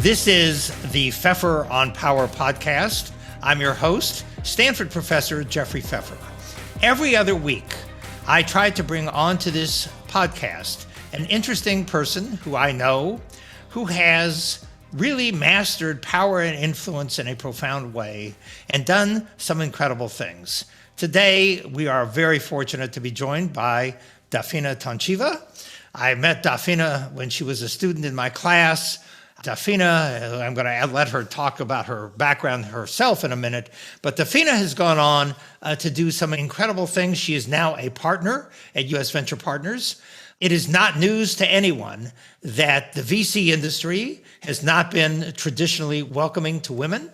This is the Pfeffer on Power podcast. I'm your host, Stanford professor Jeffrey Pfeffer. Every other week, I try to bring onto this podcast an interesting person who I know, who has really mastered power and influence in a profound way and done some incredible things. Today, we are very fortunate to be joined by Dafina Toncheva. I met Dafina when she was a student in my class. Dafina, I'm going to let her talk about her background herself in a minute, but Dafina has gone on to do some incredible things. She is now a partner at US Venture Partners. It is not news to anyone that the VC industry has not been traditionally welcoming to women.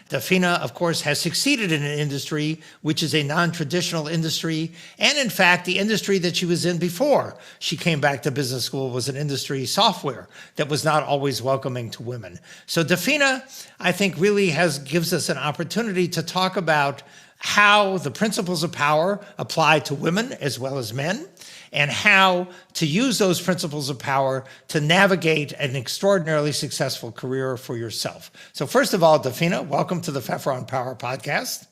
Dafina, of course, has succeeded in an industry which is a non-traditional industry. And in fact, the industry that she was in before she came back to business school was an industry software that was not always welcoming to women. So Dafina, I think, really gives us an opportunity to talk about how the principles of power apply to women as well as men, and how to use those principles of power to navigate an extraordinarily successful career for yourself. So first of all, Dafina, welcome to the Pfeffer on Power podcast.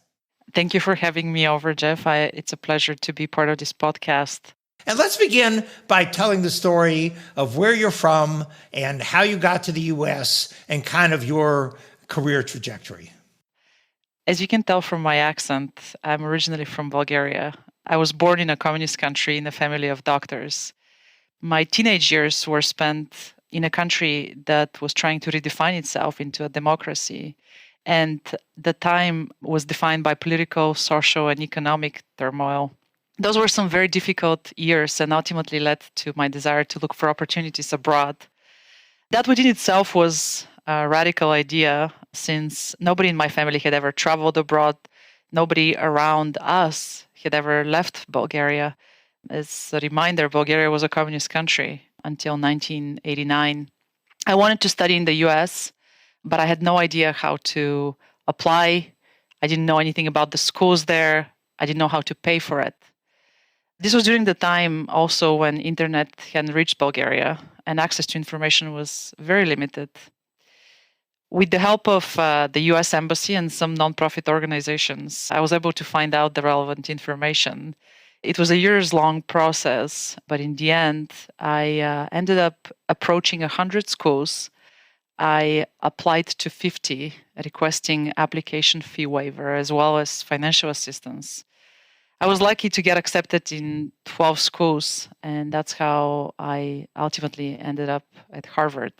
Thank you for having me over, Jeff. It's a pleasure to be part of this podcast. And let's begin by telling the story of where you're from and how you got to the US and kind of your career trajectory. As you can tell from my accent, I'm originally from Bulgaria. I was born in a communist country in a family of doctors. My teenage years were spent in a country that was trying to redefine itself into a democracy. And the time was defined by political, social, and economic turmoil. Those were some very difficult years and ultimately led to my desire to look for opportunities abroad. That within itself was a radical idea, since nobody in my family had ever traveled abroad. Nobody around us had ever left Bulgaria. As a reminder, Bulgaria was a communist country until 1989. I wanted to study in the US, but I had no idea how to apply. I didn't know anything about the schools there. I didn't know how to pay for it. This was during the time also when internet hadn't reached Bulgaria and access to information was very limited. With the help of the US Embassy and some nonprofit organizations, I was able to find out the relevant information. It was a years-long process, but in the end, I ended up approaching 100 schools. I applied to 50, requesting application fee waiver as well as financial assistance. I was lucky to get accepted in 12 schools, and that's how I ultimately ended up at Harvard.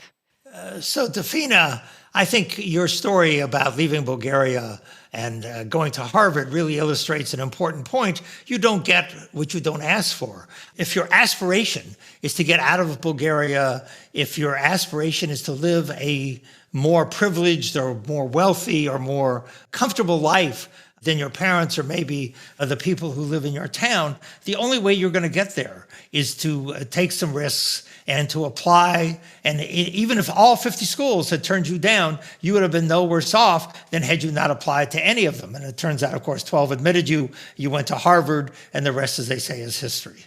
So Dafina, I think your story about leaving Bulgaria and going to Harvard really illustrates an important point. You don't get what you don't ask for. If your aspiration is to get out of Bulgaria, if your aspiration is to live a more privileged or more wealthy or more comfortable life than your parents or maybe the people who live in your town, the only way you're going to get there is to take some risks and to apply. And even if all 50 schools had turned you down, you would have been no worse off than had you not applied to any of them. And it turns out, of course, 12 admitted you. You went to Harvard, and the rest, as they say, is history.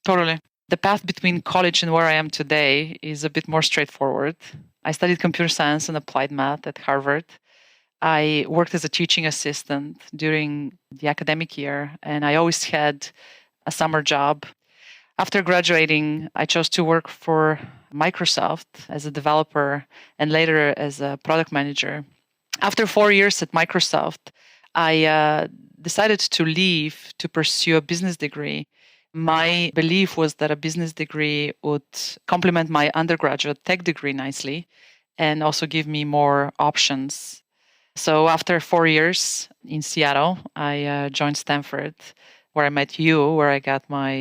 Totally. The path between college and where I am today is a bit more straightforward. I studied computer science and applied math at Harvard. I worked as a teaching assistant during the academic year, and I always had a summer job. After graduating, I chose to work for Microsoft as a developer and later as a product manager. After 4 years at Microsoft, I decided to leave to pursue a business degree. My belief was that a business degree would complement my undergraduate tech degree nicely and also give me more options. So after 4 years in Seattle, I joined Stanford, where I met you, where I got my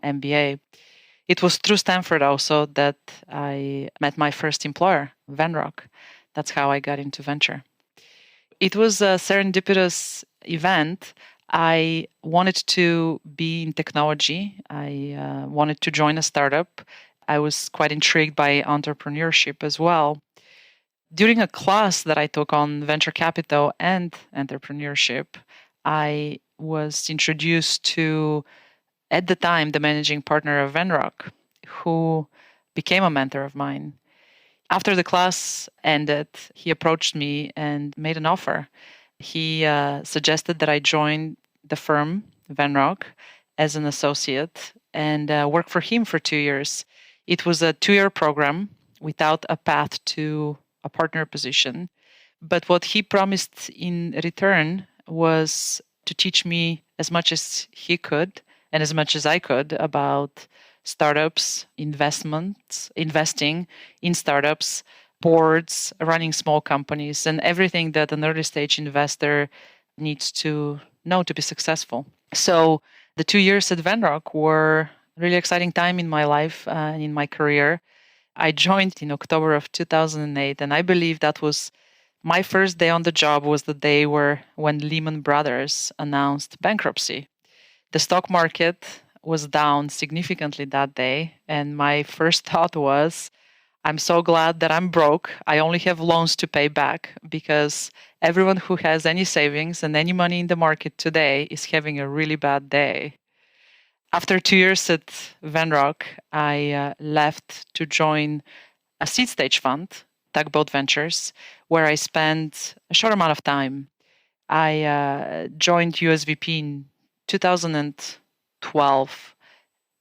MBA. It was through Stanford also that I met my first employer, Venrock. That's how I got into venture. It was a serendipitous event. I wanted to be in technology. I wanted to join a startup. I was quite intrigued by entrepreneurship as well. During a class that I took on venture capital and entrepreneurship, I was introduced to, at the time, the managing partner of Venrock, who became a mentor of mine. After the class ended, he approached me and made an offer. He suggested that I join the firm, Venrock, as an associate and work for him for 2 years. It was a 2-year program without a path to a partner position. But what he promised in return was to teach me as much as he could and as much as I could about startups, investments, investing in startups, boards, running small companies, and everything that an early stage investor needs to know to be successful. So the 2 years at Venrock were a really exciting time in my life and in my career. I joined in October of 2008, and I believe that was my first day on the job was the day when Lehman Brothers announced bankruptcy. The stock market was down significantly that day, and my first thought was, I'm so glad that I'm broke. I only have loans to pay back because everyone who has any savings and any money in the market today is having a really bad day. After 2 years at Venrock, I left to join a seed stage fund, Tugboat Ventures, where I spent a short amount of time. I joined USVP in 2012,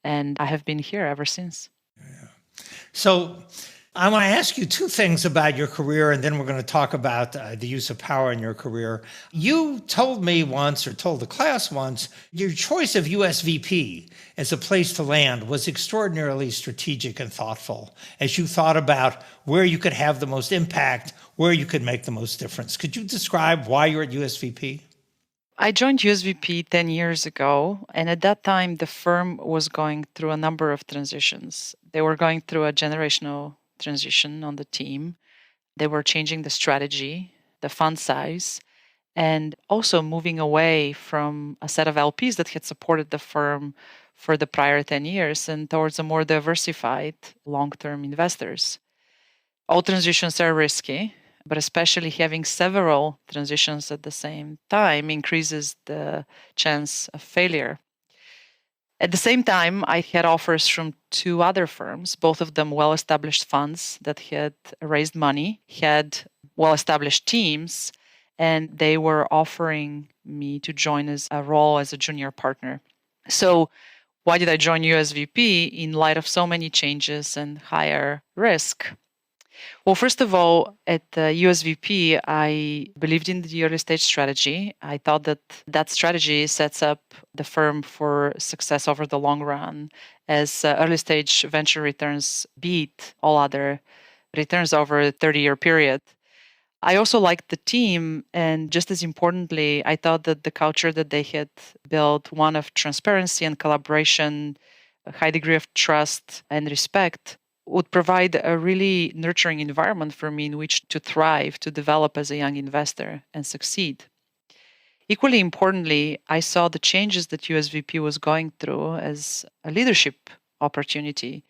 and I have been here ever since. So I want to ask you two things about your career, and then we're going to talk about the use of power in your career. You told me once, or told the class once, your choice of USVP as a place to land was extraordinarily strategic and thoughtful as you thought about where you could have the most impact, where you could make the most difference. Could you describe why you're at USVP? I joined USVP 10 years ago, and at that time, the firm was going through a number of transitions. They were going through a generational transition on the team. They were changing the strategy, the fund size, and also moving away from a set of LPs that had supported the firm for the prior 10 years and towards a more diversified long-term investors. All transitions are risky, but especially having several transitions at the same time increases the chance of failure. At the same time, I had offers from two other firms, both of them well established funds that had raised money, had well established teams, and they were offering me to join as a role as a junior partner. So, why did I join USVP in light of so many changes and higher risk? Well, first of all, at USVP, I believed in the early stage strategy. I thought that that strategy sets up the firm for success over the long run, as early stage venture returns beat all other returns over a 30-year period. I also liked the team, and just as importantly, I thought that the culture that they had built, one of transparency and collaboration, a high degree of trust and respect, would provide a really nurturing environment for me in which to thrive, to develop as a young investor and succeed. Equally importantly, I saw the changes that USVP was going through as a leadership opportunity.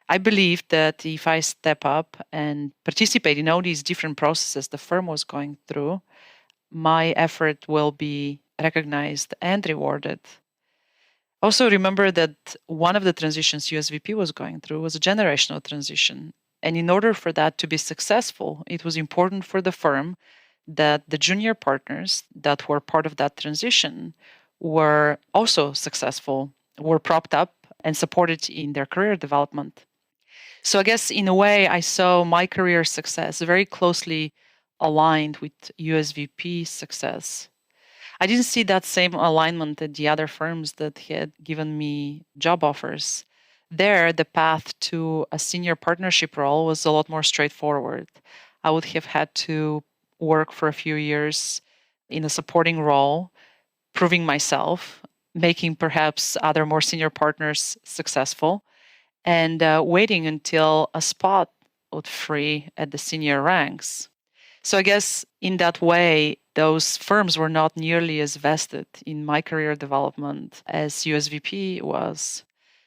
I believe that if I step up and participate in all these different processes the firm was going through, my effort will be recognized and rewarded. Also, remember that one of the transitions USVP was going through was a generational transition. And in order for that to be successful, it was important for the firm that the junior partners that were part of that transition were also successful, were propped up and supported in their career development. So I guess in a way, I saw my career success very closely aligned with USVP's success. I didn't see that same alignment at the other firms that had given me job offers. There, the path to a senior partnership role was a lot more straightforward. I would have had to work for a few years in a supporting role, proving myself, making perhaps other more senior partners successful, and waiting until a spot would free at the senior ranks. So I guess in that way, those firms were not nearly as vested in my career development as USVP was.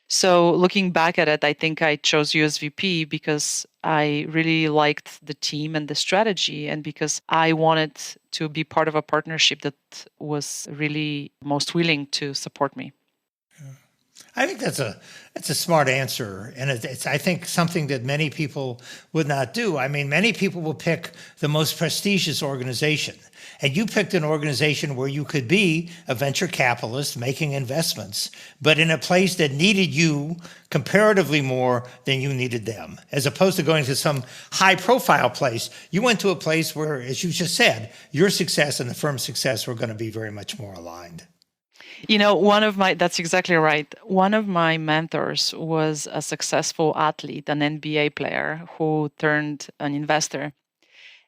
So looking back at it, I think I chose USVP because I really liked the team and the strategy, and because I wanted to be part of a partnership that was really most willing to support me. I think that's a smart answer, and it's I think something that many people would not do. I mean, many people will pick the most prestigious organization, and you picked an organization where you could be a venture capitalist making investments, but in a place that needed you comparatively more than you needed them, as opposed to going to some high-profile place. You went to a place where, as you just said, your success and the firm's success were going to be very much more aligned. That's exactly right. One of my mentors was a successful athlete, an NBA player who turned an investor.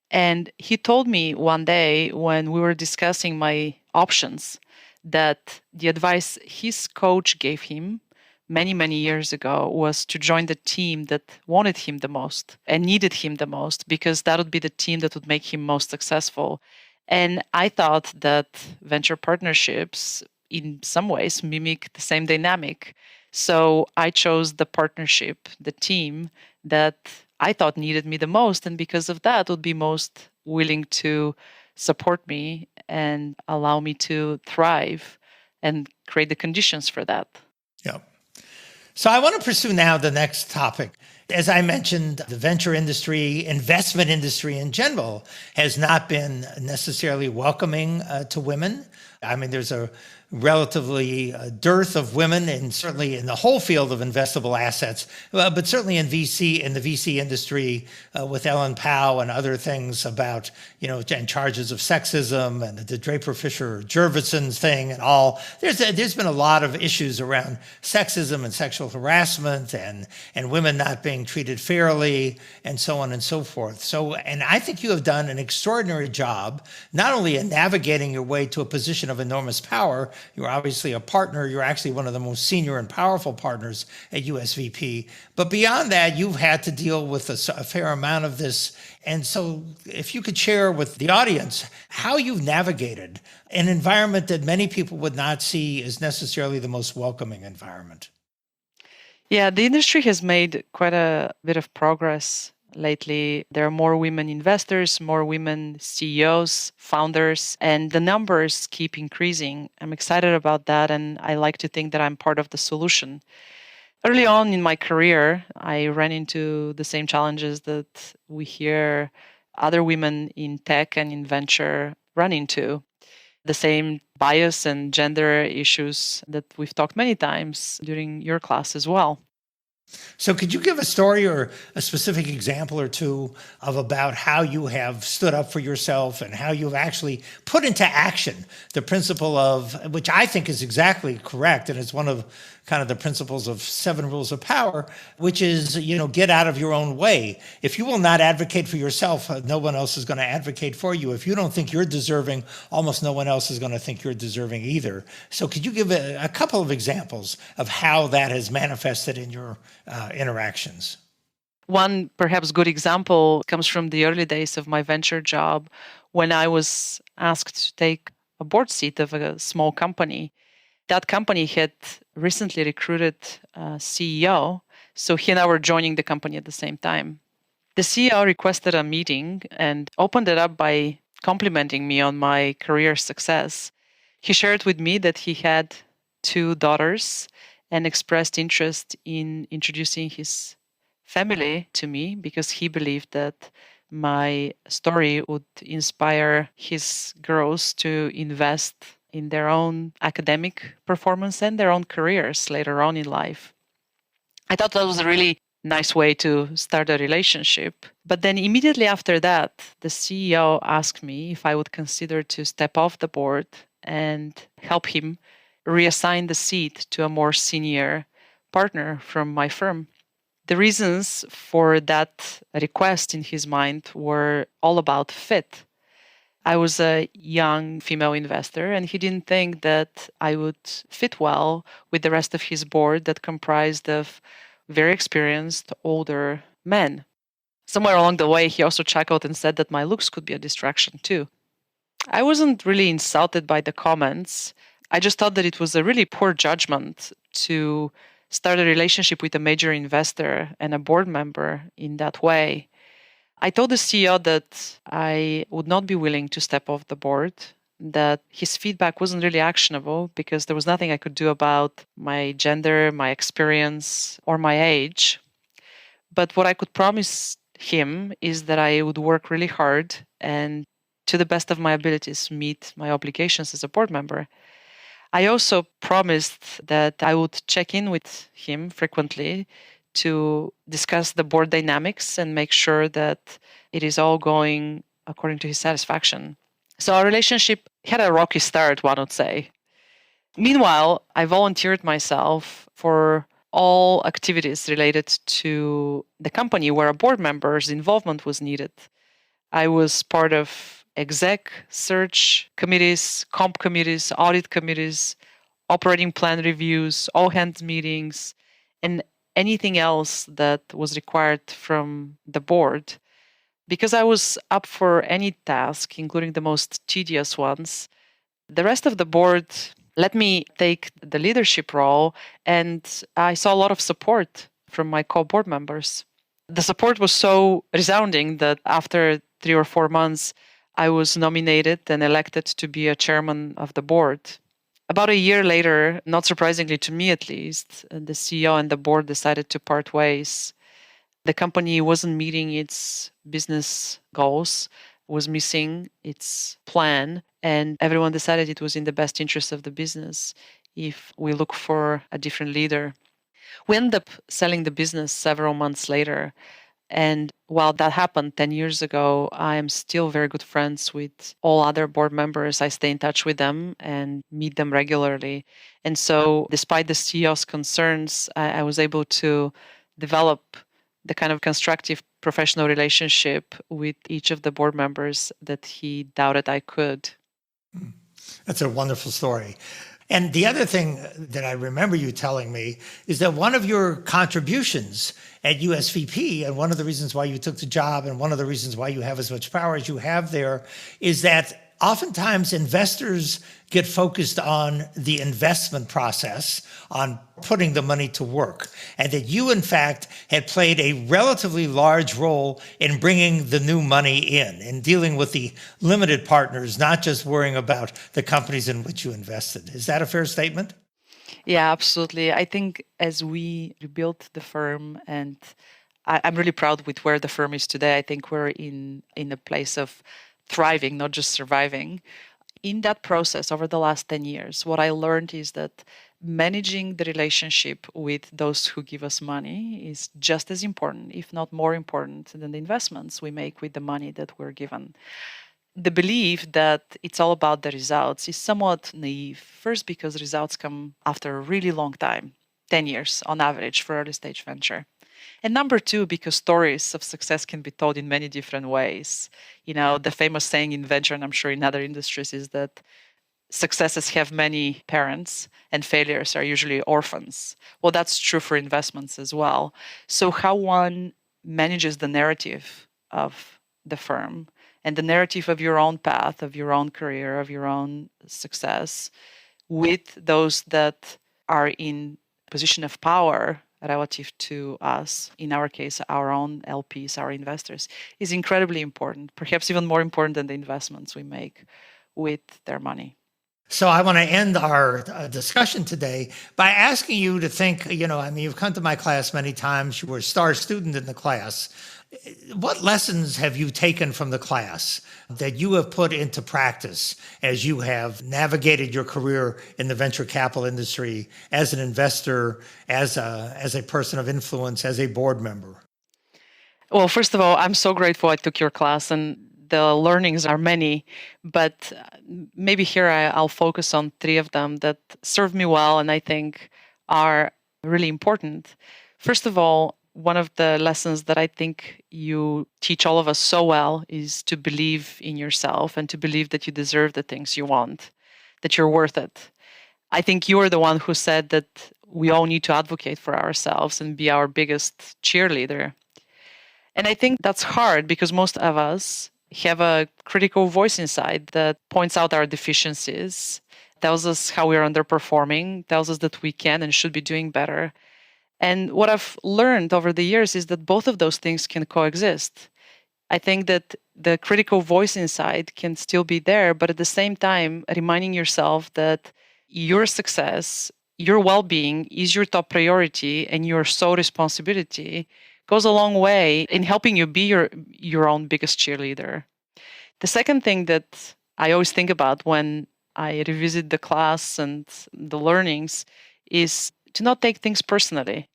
And he told me one day when we were discussing my options that the advice his coach gave him many, many years ago was to join the team that wanted him the most and needed him the most, because that would be the team that would make him most successful. And I thought that venture partnerships, in some ways, mimic the same dynamic. So I chose the partnership, the team that I thought needed me the most. And because of that, would be most willing to support me and allow me to thrive and create the conditions for that. Yeah. So I want to pursue now the next topic. As I mentioned, the venture industry, investment industry in general, has not been necessarily welcoming to women. I mean, there's a relatively dearth of women, and certainly in the whole field of investable assets, but certainly in the VC industry, with Ellen Pao and other things about, and charges of sexism and the Draper Fisher Jurvetson thing and all. There's been a lot of issues around sexism and sexual harassment and women not being treated fairly and so on and so forth. So, and I think you have done an extraordinary job, not only in navigating your way to a position of enormous power. You're obviously a partner. You're actually one of the most senior and powerful partners at USVP. But beyond that, you've had to deal with a fair amount of this. And so if you could share with the audience how you've navigated an environment that many people would not see as necessarily the most welcoming environment. Yeah, the industry has made quite a bit of progress lately. There are more women investors, more women CEOs, founders, and the numbers keep increasing. I'm excited about that, and I like to think that I'm part of the solution. Early on in my career, I ran into the same challenges that we hear other women in tech and in venture run into. The same bias and gender issues that we've talked many times during your class as well. So could you give a story or a specific example or two of about how you have stood up for yourself and how you've actually put into action the principle of, which I think is exactly correct, and it's one of kind of the principles of 7 rules of power, which is, get out of your own way. If you will not advocate for yourself, no one else is going to advocate for you. If you don't think you're deserving, almost no one else is going to think you're deserving either. So could you give a couple of examples of how that has manifested in your interactions? One perhaps good example comes from the early days of my venture job when I was asked to take a board seat of a small company. That company had recently recruited a CEO, so he and I were joining the company at the same time. The CEO requested a meeting and opened it up by complimenting me on my career success. He shared with me that he had 2 daughters and expressed interest in introducing his family to me because he believed that my story would inspire his girls to invest in their own academic performance and their own careers later on in life. I thought that was a really nice way to start a relationship. But then immediately after that, the CEO asked me if I would consider to step off the board and help him reassign the seat to a more senior partner from my firm. The reasons for that request in his mind were all about fit. I was a young female investor, and he didn't think that I would fit well with the rest of his board that comprised of very experienced older men. Somewhere along the way, he also chuckled and said that my looks could be a distraction too. I wasn't really insulted by the comments. I just thought that it was a really poor judgment to start a relationship with a major investor and a board member in that way. I told the CEO that I would not be willing to step off the board that his feedback wasn't really actionable because there was nothing I could do about my gender, my experience, or my age. But what I could promise him is that I would work really hard and to the best of my abilities meet my obligations as a board member. I also promised that I would check in with him frequently to discuss the board dynamics and make sure that it is all going according to his satisfaction. So our relationship had a rocky start, one would say. Meanwhile, I volunteered myself for all activities related to the company where a board member's involvement was needed. I was part of exec search committees, comp committees, audit committees, operating plan reviews, all hands meetings, and anything else that was required from the board. Because I was up for any task, including the most tedious ones, the rest of the board let me take the leadership role, and I saw a lot of support from my co board members. The support was so resounding that after 3 or 4 months, I was nominated and elected to be a chairman of the board. About a year later, not surprisingly to me at least, the CEO and the board decided to part ways. The company wasn't meeting its business goals, was missing its plan, and everyone decided it was in the best interest of the business if we look for a different leader. We ended up selling the business several months later. And while that happened 10 years ago, I am still very good friends with all other board members. I stay in touch with them and meet them regularly. And so, despite the CEO's concerns, I was able to develop the kind of constructive professional relationship with each of the board members that he doubted I could. That's a wonderful story. And the other thing that I remember you telling me is that one of your contributions at USVP, and one of the reasons why you took the job and one of the reasons why you have as much power as you have there, is that oftentimes investors get focused on the investment process, on putting the money to work, and that you, in fact, had played a relatively large role in bringing the new money in dealing with the limited partners, not just worrying about the companies in which you invested. Is that a fair statement? Yeah, absolutely. I think as we rebuilt the firm, and I'm really proud with where the firm is today. I think we're in a place of thriving, not just surviving. In that process over the last 10 years, what I learned is that managing the relationship with those who give us money is just as important, if not more important, than the investments we make with the money that we're given. The belief that it's all about the results is somewhat naive. First, because results come after a really long time, 10 years on average for early stage venture. And number two, because stories of success can be told in many different ways. You know, the famous saying in venture, and I'm sure in other industries, is that successes have many parents and failures are usually orphans. Well, that's true for investments as well. So, how one manages the narrative of the firm and the narrative of your own path, of your own career, of your own success with those that are in position of power relative to us, in our case, our own LPs, our investors, is incredibly important, perhaps even more important than the investments we make with their money. So I want to end our discussion today by asking you to think, you've come to my class many times. You were a star student in the class. What lessons have you taken from the class that you have put into practice as you have navigated your career in the venture capital industry as an investor, as a person of influence, as a board member? Well, first of all, I'm so grateful I took your class, and the learnings are many, but maybe here I'll focus on three of them that served me well and I think are really important. First of all, one of the lessons that I think you teach all of us so well is to believe in yourself and to believe that you deserve the things you want, that you're worth it. I think you are the one who said that we all need to advocate for ourselves and be our biggest cheerleader. And I think that's hard because most of us have a critical voice inside that points out our deficiencies, tells us how we're underperforming, tells us that we can and should be doing better. And what I've learned over the years is that both of those things can coexist. I think that the critical voice inside can still be there, but at the same time, reminding yourself that your success, your well-being is your top priority and your sole responsibility goes a long way in helping you be your own biggest cheerleader. The second thing that I always think about when I revisit the class and the learnings is to not take things personally,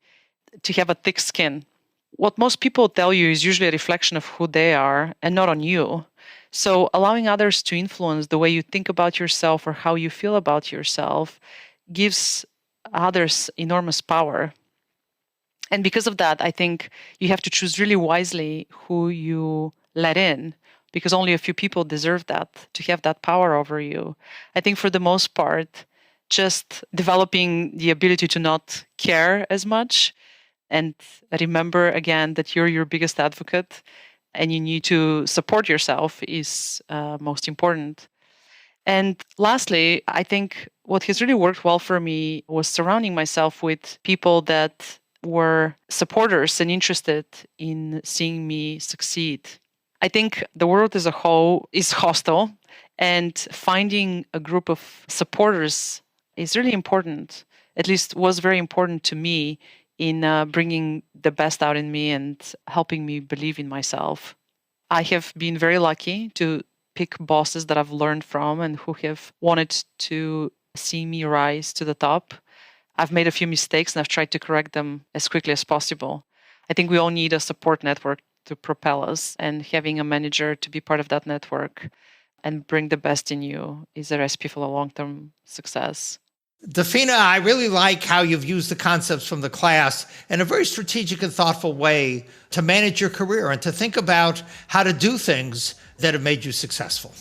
to have a thick skin. What most people tell you is usually a reflection of who they are and not on you. So allowing others to influence the way you think about yourself or how you feel about yourself gives others enormous power. And because of that, I think you have to choose really wisely who you let in, because only a few people deserve that, to have that power over you. I think for the most part, just developing the ability to not care as much and remember again that you're your biggest advocate and you need to support yourself is most important. And lastly, I think what has really worked well for me was surrounding myself with people that were supporters and interested in seeing me succeed. I think the world as a whole is hostile, and finding a group of supporters is really important, at least was very important to me in bringing the best out in me and helping me believe in myself. I have been very lucky to pick bosses that I've learned from and who have wanted to see me rise to the top. I've made a few mistakes and I've tried to correct them as quickly as possible. I think we all need a support network to propel us, and having a manager to be part of that network and bring the best in you is a recipe for a long-term success. Dafina, I really like how you've used the concepts from the class in a very strategic and thoughtful way to manage your career and to think about how to do things that have made you successful.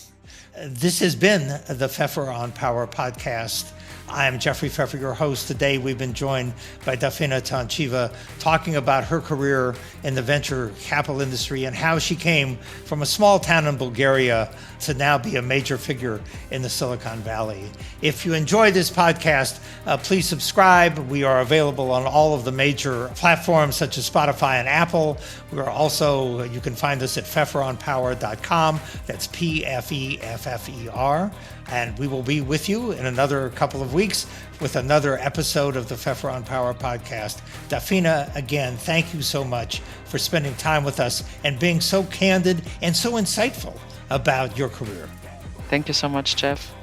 This has been the Pfeffer on Power podcast. I am Jeffrey Pfeffer, your host. Today we've been joined by Dafina Toncheva talking about her career in the venture capital industry and how she came from a small town in Bulgaria to now be a major figure in the Silicon Valley. If you enjoy this podcast, please subscribe. We are available on all of the major platforms such as Spotify and Apple. We are also, you can find us at pfefferonpower.com. That's PFEFFER. And we will be with you in another couple of weeks with another episode of the Pfeffer on Power podcast. Dafina, again, thank you so much for spending time with us and being so candid and so insightful about your career. Thank you so much, Jeff.